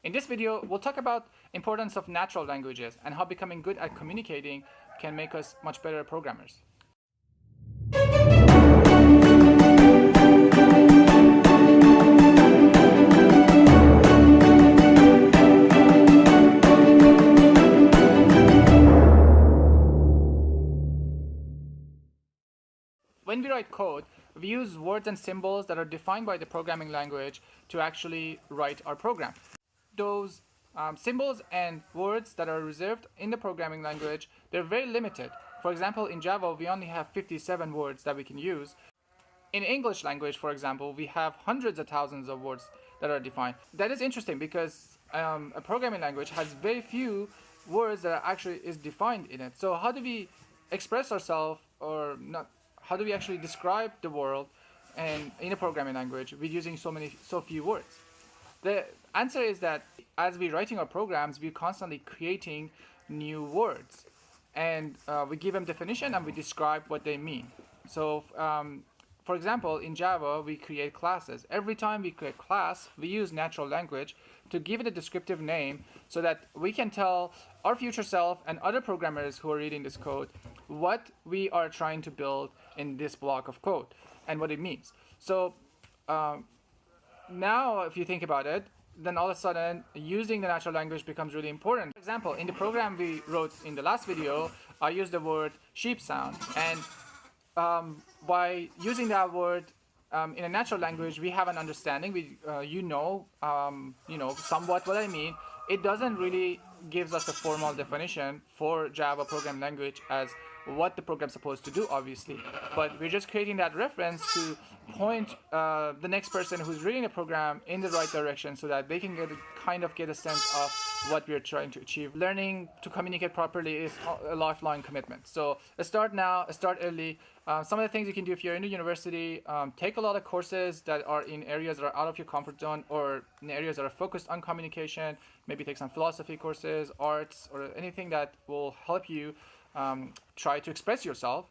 In this video, we'll talk about importance of natural languages and how becoming good at communicating can make us much better programmers. When we write code, we use words and symbols that are defined by the programming language to actually write our program. Those symbols and words that are reserved in the programming language, they're very limited. For example, in Java, we only have 57 words that we can use. In English language, for example, we have hundreds of thousands of words that are defined. That is interesting because a programming language has very few words that actually is defined in it. So how do we express ourselves, or not? How do we actually describe the world and in a programming language with using so few words? The answer is that as we're writing our programs, we're constantly creating new words, and we give them definition and we describe what they mean. So for example, in Java, we create classes. Every time we create class, we use natural language to give it a descriptive name so that we can tell our future self and other programmers who are reading this code what we are trying to build in this block of code and what it means. So now, if you think about it, then all of a sudden using the natural language becomes really important. For example, in the program we wrote in the last video, I used the word sheep sound, and by using that word in a natural language, we have an understanding. You know somewhat what I mean. It doesn't really gives us a formal definition for Java programming language as what the program's supposed to do, obviously, but we're just creating that reference to point the next person who's reading the program in the right direction so that they can get a sense of what we're trying to achieve. Learning to communicate properly is a lifelong commitment. So start now, start early. Some of the things you can do if you're in the university, take a lot of courses that are in areas that are out of your comfort zone or in areas that are focused on communication. Maybe take some philosophy courses, arts, or anything that will help you try to express yourself,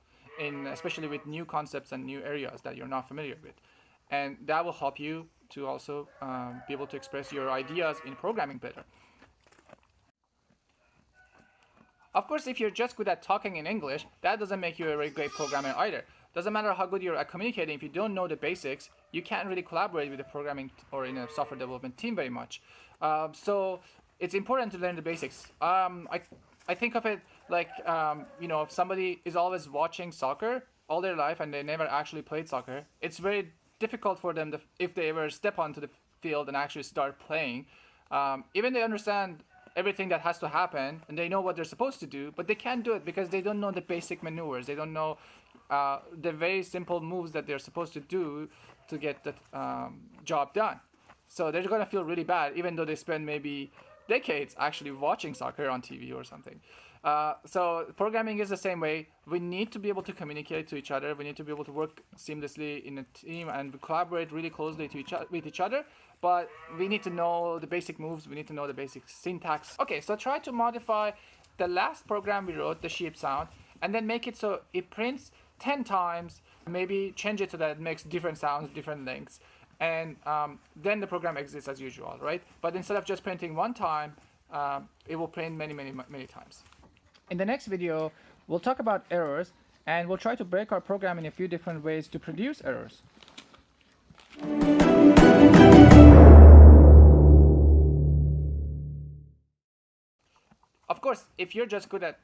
especially with new concepts and new areas that you're not familiar with. And that will help you to also be able to express your ideas in programming better. Of course, if you're just good at talking in English, that doesn't make you a very great programmer either. Doesn't matter how good you're at communicating, if you don't know the basics, you can't really collaborate with a programming or in a software development team very much. So it's important to learn the basics. I think of it like, if somebody is always watching soccer all their life and they never actually played soccer, it's very difficult for them if they ever step onto the field and actually start playing. Even they understand everything that has to happen and they know what they're supposed to do, but they can't do it because they don't know the basic maneuvers. They don't know the very simple moves that they're supposed to do to get the job done. So they're going to feel really bad, even though they spend maybe decades actually watching soccer on TV or something. So programming is the same way. We need to be able to communicate to each other. We need to be able to work seamlessly in a team and collaborate really closely with each other. But we need to know the basic moves. We need to know the basic syntax. Okay, so try to modify the last program we wrote, the sheep sound, and then make it so it prints 10 times. Maybe change it so that it makes different sounds, different lengths. And then the program exits as usual, right? But instead of just printing one time, it will print many times. In the next video, we'll talk about errors, and we'll try to break our program in a few different ways to produce errors. Of course, if you're just good at